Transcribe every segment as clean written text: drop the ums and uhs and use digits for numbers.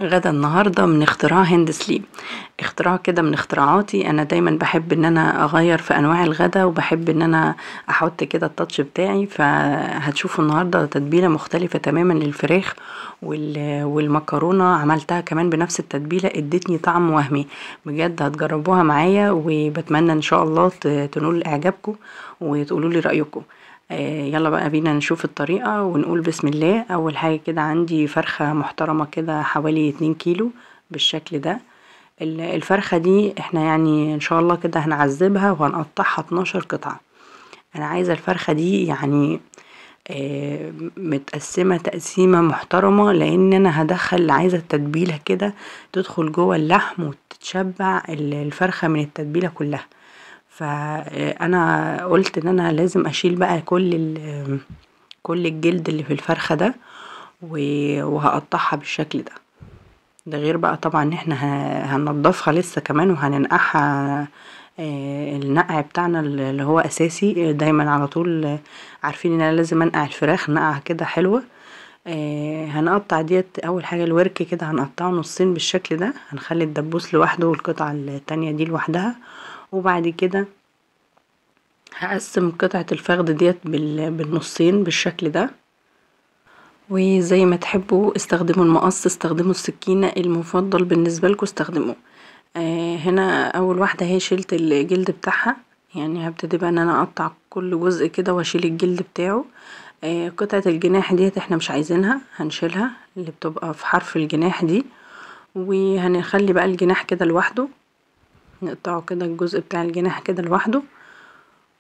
غدا النهاردة من اختراع هند سليم. اختراع كده من اختراعاتي. انا دايما بحب ان انا اغير في انواع الغدا، وبحب ان انا احط كده التاتش بتاعي. فهتشوفوا النهاردة تتبيلة مختلفة تماما للفراخ والمكرونة. عملتها كمان بنفس التتبيلة، ادتني طعم وهمي بجد. هتجربوها معايا وبتمنى ان شاء الله تنول اعجابكم وتقولوا لي رأيكم. يلا بقى بينا نشوف الطريقة ونقول بسم الله. اول حاجة كده عندي فرخة محترمة كده حوالي 2 كيلو بالشكل ده. الفرخة دي احنا يعني ان شاء الله كده هنعذبها وهنقطعها 12 قطعة. انا عايزة الفرخة دي يعني متقسمة تقسيمة محترمة، لان انا هدخل عايزة التتبيلة كده تدخل جوه اللحم وتتشبع الفرخة من التتبيلة كلها. فانا قلت ان انا لازم اشيل بقى كل الجلد اللي في الفرخة ده وهقطعها بالشكل ده. ده غير بقى طبعا ان احنا هننضفها لسه كمان وهننقعها. النقع بتاعنا اللي هو اساسي دايما على طول. عارفين ان انا لازم انقع الفراخ نقعة كده حلوة. هنقطع ديت اول حاجة الورك كده هنقطعه نصين بالشكل ده، هنخلي الدبوس لوحده والقطعة التانية دي لوحدها. وبعد كده هقسم قطعة الفخد ديت بالنصين بالشكل ده. وزي ما تحبوا استخدموا المقص، استخدموا السكينة، المفضل بالنسبة لكم استخدموه. هنا اول واحدة هي شلت الجلد بتاعها، يعني هبتدي بقى ان انا اقطع كل جزء كده واشيل الجلد بتاعه. قطعة الجناح ديت احنا مش عايزينها، هنشيلها اللي بتبقى في حرف الجناح دي. وهنخلي بقى الجناح كده لوحده، نقطعه كده الجزء بتاع الجناح كده لوحده.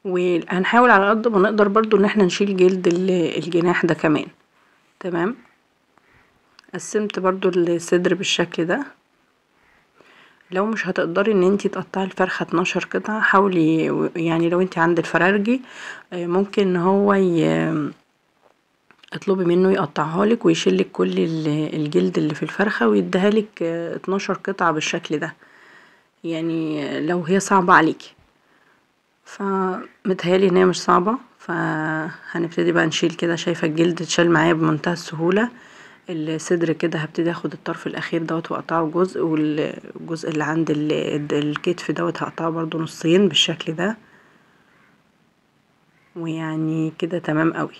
وهنحاول على قد ما نقدر برضو ان احنا نشيل جلد الجناح ده كمان. تمام. قسمت برضو الصدر بالشكل ده. لو مش هتقدري ان انتي تقطعي الفرخة 12 قطعة، حاولي يعني لو انتي عند الفرارجي ممكن ان هو اطلبي منه يقطعها لك ويشيلك كل الجلد اللي في الفرخة ويديها لك 12 قطعة بالشكل ده، يعني لو هي صعبة عليكي. فمتهيالي ان هي مش صعبة. فهنبتدي بقى نشيل كده. شايفة الجلد اتشال معايا بمنتهى السهولة. الصدر كده هبتدي اخد الطرف الاخير دوت واقطعه جزء، والجزء اللي عند الكتف دوت هقطعه برضو نصين بالشكل ده. ويعني كده تمام قوي.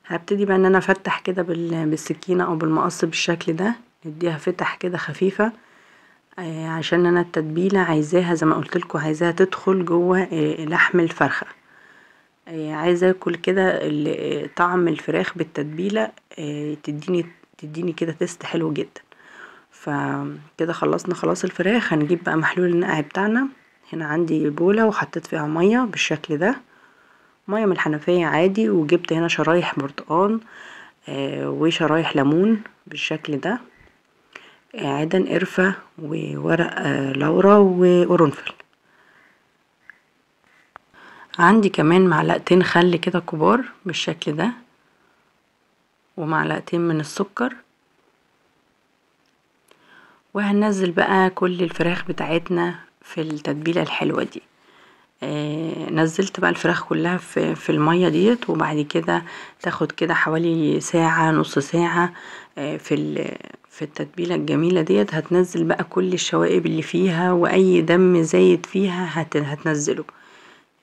هبتدي بقى ان انا افتح كده بالسكينة او بالمقص بالشكل ده، نديها فتح كده خفيفة. عشان انا التتبيلة عايزاها زي ما قلتلكوا، عايزاها تدخل جوه لحم الفرخة. عايزة اكل كده طعم الفراخ بالتتبيلة. تديني كده تيست حلو جدا. فكده خلصنا خلاص الفراخ. هنجيب بقى محلول النقع بتاعنا. هنا عندي بولة وحطيت فيها مية بالشكل ده، مية من الحنفية عادي. وجبت هنا شرايح برتقان وشرايح ليمون بالشكل ده، عيدان قرفة وورق لورا وقرنفل. عندي كمان معلقتين خل كده كبار بالشكل ده، ومعلقتين من السكر. وهننزل بقى كل الفراخ بتاعتنا في التتبيلة الحلوة دي. نزلت بقى الفراخ كلها في المية ديت. وبعد كده تاخد كده حوالي ساعة نص ساعة في التتبيلة الجميلة ديت. هتنزل بقى كل الشوائب اللي فيها واي دم زايد فيها هتنزله.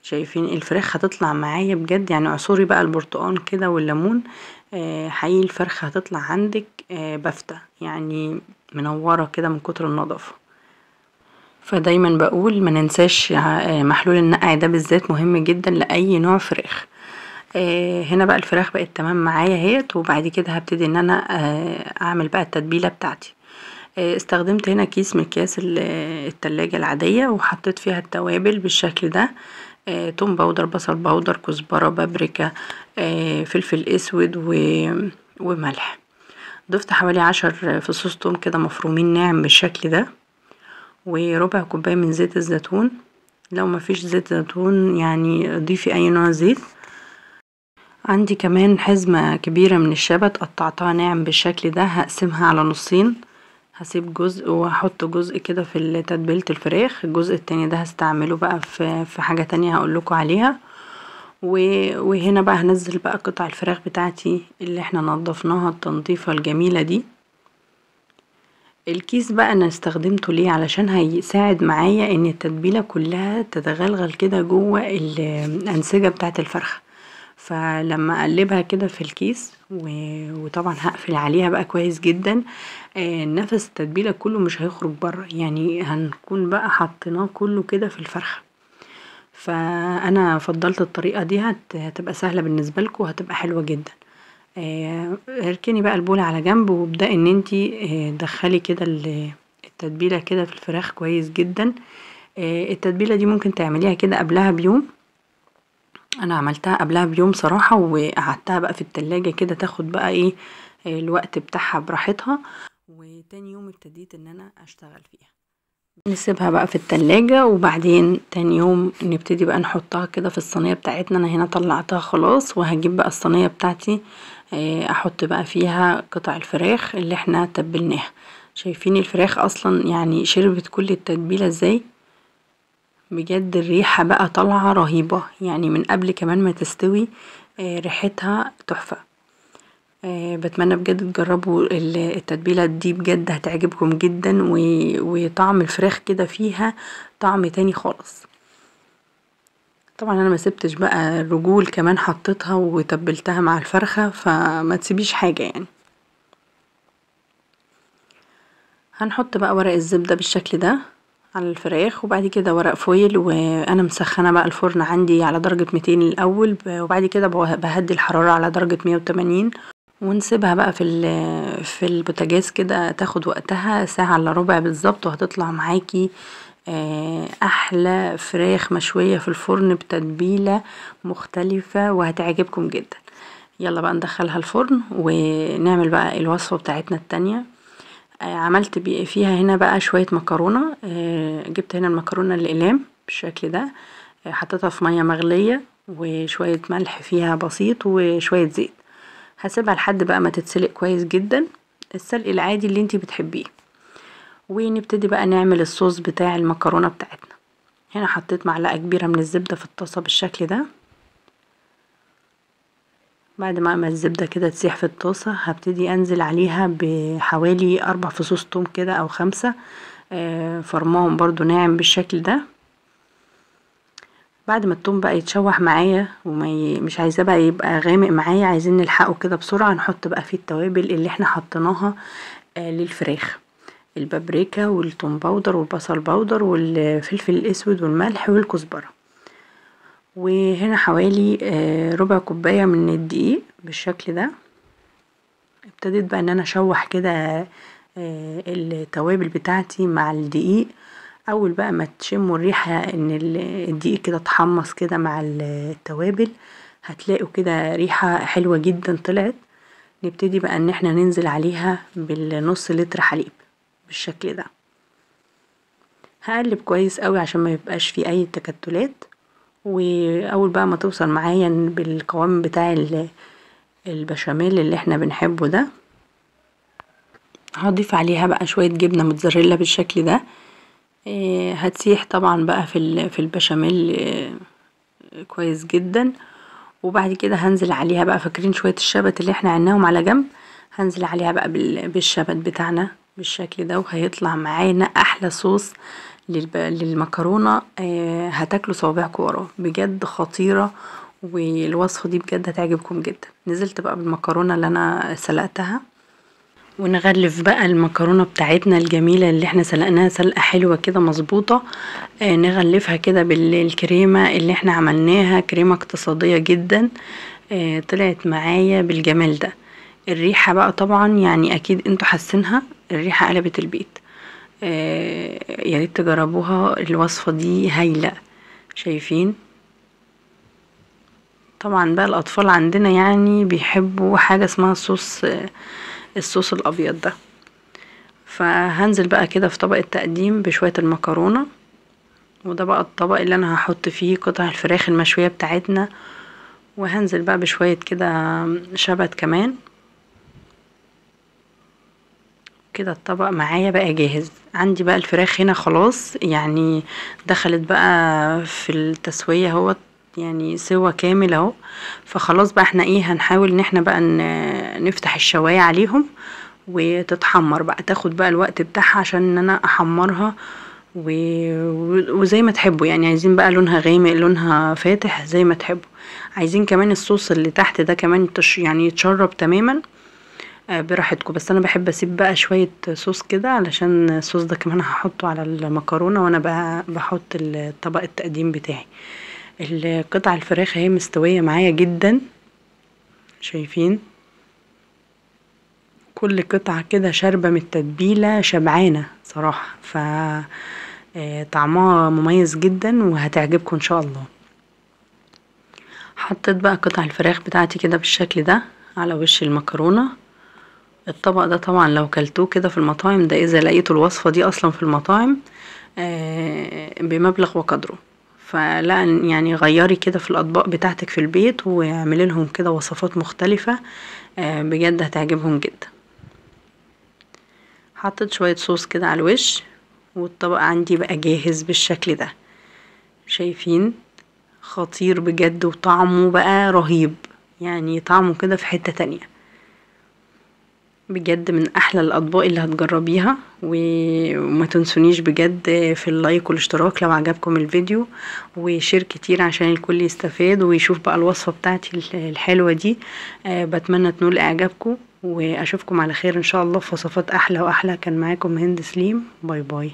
شايفين الفراخ هتطلع معايا بجد، يعني عصوري بقى البرتقان كده والليمون. حقيقي الفرخة هتطلع عندك بافتة، يعني منورة كده من كتر النظافة. فدايما بقول ما ننساش محلول النقع ده بالذات مهم جدا لأي نوع فراخ. هنا بقى الفراخ بقت تمام معايا اهيت. وبعد كده هبتدي ان انا اعمل بقى التتبيلة بتاعتي. استخدمت هنا كيس من اكياس التلاجة العادية، وحطيت فيها التوابل بالشكل ده. توم باودر، بصل باودر، كزبرة، بابريكا، فلفل اسود وملح. ضفت حوالي 10 فصوص توم كده مفرومين ناعم بالشكل ده، وربع كوباية من زيت الزيتون. لو مفيش زيت زيتون يعني ضيفي اي نوع زيت. عندي كمان حزمة كبيرة من الشبت قطعتها ناعم بالشكل ده، هقسمها على نصين. هسيب جزء وهحط جزء كده في تتبيلة الفراخ، الجزء التاني ده هستعمله بقى في حاجة تانية هقولكوا عليها. وهنا بقى هنزل بقى قطع الفراخ بتاعتي اللي احنا نضفناها التنظيفة الجميلة دي. الكيس بقى انا استخدمته ليه؟ علشان هيساعد معايا ان التتبيلة كلها تتغلغل كده جوه الانسجة بتاعت الفرخة. فلما اقلبها كده في الكيس وطبعا هقفل عليها بقى كويس جدا، نفس التتبيلة كله مش هيخرج بره، يعني هنكون بقى حطيناه كله كده في الفرخة. فانا فضلت الطريقة دي، هتبقى سهلة بالنسبة لكم وهتبقى حلوة جدا. اركني بقى البولة على جنب وابدأي ان انتي دخلي كده التتبيلة كده في الفراخ كويس جدا. التتبيلة دي ممكن تعمليها كده قبلها بيوم. انا عملتها قبلها بيوم صراحة، وقعدتها بقى في التلاجة كده تاخد بقى ايه الوقت بتاعها براحتها، وتاني يوم ابتديت ان انا اشتغل فيها. نسيبها بقى في التلاجة، وبعدين تاني يوم نبتدي بقى نحطها كده في الصينية بتاعتنا. انا هنا طلعتها خلاص، وهجيب بقى الصينية بتاعتي احط بقى فيها قطع الفراخ اللي احنا تبلناها. شايفين الفراخ اصلا يعني شربت كل التتبيلة ازاي؟ بجد الريحة بقى طالعة رهيبة، يعني من قبل كمان ما تستوي ريحتها تحفة. بتمنى بجد تجربوا التتبيلة دي، بجد هتعجبكم جدا، وطعم الفراخ كده فيها طعم تاني خالص. طبعا انا ما سبتش بقى الرجول، كمان حطيتها وتبلتها مع الفرخة، فما تسيبيش حاجة يعني. هنحط بقى ورق الزبدة بالشكل ده على الفراخ، وبعد كده ورق فويل، وانا مسخنه بقى الفرن عندي على درجة 200 الاول، وبعد كده بهدي الحرارة على درجة 180، ونسيبها بقى في البوتاجاز كده تاخد وقتها ساعة الا ربع بالظبط، وهتطلع معاكي احلى فراخ مشوية في الفرن بتتبيلة مختلفة وهتعجبكم جدا. يلا بقى ندخلها الفرن ونعمل بقى الوصفة بتاعتنا التانية. عملت فيها هنا بقى شوية مكرونة. جبت هنا المكرونة الأقلام بالشكل ده، حطيتها في مية مغلية وشوية ملح فيها بسيط وشوية زيت. هسيبها لحد بقى ما تتسلق كويس جدا، السلق العادي اللي انتي بتحبيه، ونبتدي بقى نعمل الصوص بتاع المكرونة بتاعتنا. هنا حطيت معلقة كبيرة من الزبدة في الطاسة بالشكل ده. بعد ما الزبدة كده تسيح في الطاسة، هبتدي انزل عليها بحوالي 4 فصوص توم كده او 5، فرماهم برضو ناعم بالشكل ده. بعد ما التوم بقى يتشوح معايا مش عايزاه بقى يبقى غامق معايا، عايزين نلحقه كده بسرعة، نحط بقى فيه التوابل اللي احنا حطيناها للفراخ: البابريكا والثوم باودر والبصل باودر والفلفل الاسود والملح والكزبرة. وهنا حوالي ربع كوباية من الدقيق بالشكل ده. ابتديت بقى ان انا اشوح كده التوابل بتاعتي مع الدقيق. اول بقى ما تشموا الريحة ان الدقيق كده اتحمص كده مع التوابل، هتلاقوا كده ريحة حلوة جدا طلعت. نبتدي بقى ان احنا ننزل عليها بالنص لتر حليب بالشكل ده. هقلب كويس قوي عشان ما يبقاش فيه اي تكتلات. واول بقى ما توصل معايا بالقوام بتاع البشاميل اللي احنا بنحبه ده، هضيف عليها بقى شوية جبنة موتزاريلا بالشكل ده. هتسيح طبعا بقى في البشاميل كويس جدا. وبعد كده هنزل عليها بقى، فاكرين شوية الشبت اللي احنا عيناهم على جنب، هنزل عليها بقى بالشبت بتاعنا بالشكل ده، وهيطلع معانا احلى صوص للمكرونة. هتاكلوا صوابعكم وراه، بجد خطيرة، والوصفة دي بجد هتعجبكم جدا. نزلت بقى بالمكرونة اللي انا سلقتها، ونغلف بقى المكرونة بتاعتنا الجميلة اللي احنا سلقناها سلقة حلوة كده مظبوطة. نغلفها كده بالكريمة اللي احنا عملناها، كريمة اقتصادية جدا. طلعت معايا بالجمال ده. الريحة بقى طبعا يعني اكيد انتوا حاسينها، الريحة قلبت البيت. يا ريت تجربوها، الوصفة دي هايلة. شايفين؟ طبعا بقى الاطفال عندنا يعني بيحبوا حاجة اسمها الصوص الابيض ده. فهنزل بقى كده في طبق التقديم بشوية المكرونة، وده بقى الطبق اللي انا هحط فيه قطع الفراخ المشوية بتاعتنا. وهنزل بقى بشوية كده شبت كمان. كده الطبق معايا بقى جاهز. عندي بقى الفراخ هنا خلاص يعني دخلت بقى في التسوية اهوت، يعني سوا كامل اهو. فخلاص بقى احنا ايه، هنحاول ان احنا بقى نفتح الشواية عليهم وتتحمر بقى، تاخد بقى الوقت بتاعها عشان ان انا احمرها وزي ما تحبوا يعني. عايزين بقى لونها غامق لونها فاتح زي ما تحبوا. عايزين كمان الصوص اللي تحت ده كمان يعني يتشرب تماما براحتكم. بس انا بحب اسيب بقى شوية صوص كده علشان الصوص ده كمان هحطه على المكرونة وانا بقى بحط الطبق التقديم بتاعي. القطع الفراخ اهي مستوية معايا جدا، شايفين كل قطعة كده شاربة من التتبيلة شبعانة صراحة. طعمها مميز جدا وهتعجبكم ان شاء الله. حطيت بقى قطع الفراخ بتاعتي كده بالشكل ده على وش المكرونة. الطبق ده طبعا لو كلتوه كده في المطاعم، ده اذا لقيتوا الوصفة دي اصلا في المطاعم بمبلغ وقدره. فلا يعني غيري كده في الاطباق بتاعتك في البيت واعملي لهم كده وصفات مختلفة، بجد هتعجبهم جدا. حطيت شوية صوص كده على الوش والطبق عندي بقى جاهز بالشكل ده. شايفين خطير بجد وطعمه بقى رهيب، يعني طعمه كده في حتة تانية بجد، من احلى الاطباق اللي هتجربيها. وما تنسونيش بجد في اللايك والاشتراك لو عجبكم الفيديو، وشير كتير عشان الكل يستفاد ويشوف بقى الوصفة بتاعتي الحلوة دي. بتمنى تنول اعجابكم واشوفكم على خير ان شاء الله في وصفات احلى واحلى. كان معاكم هند سليم، باي باي.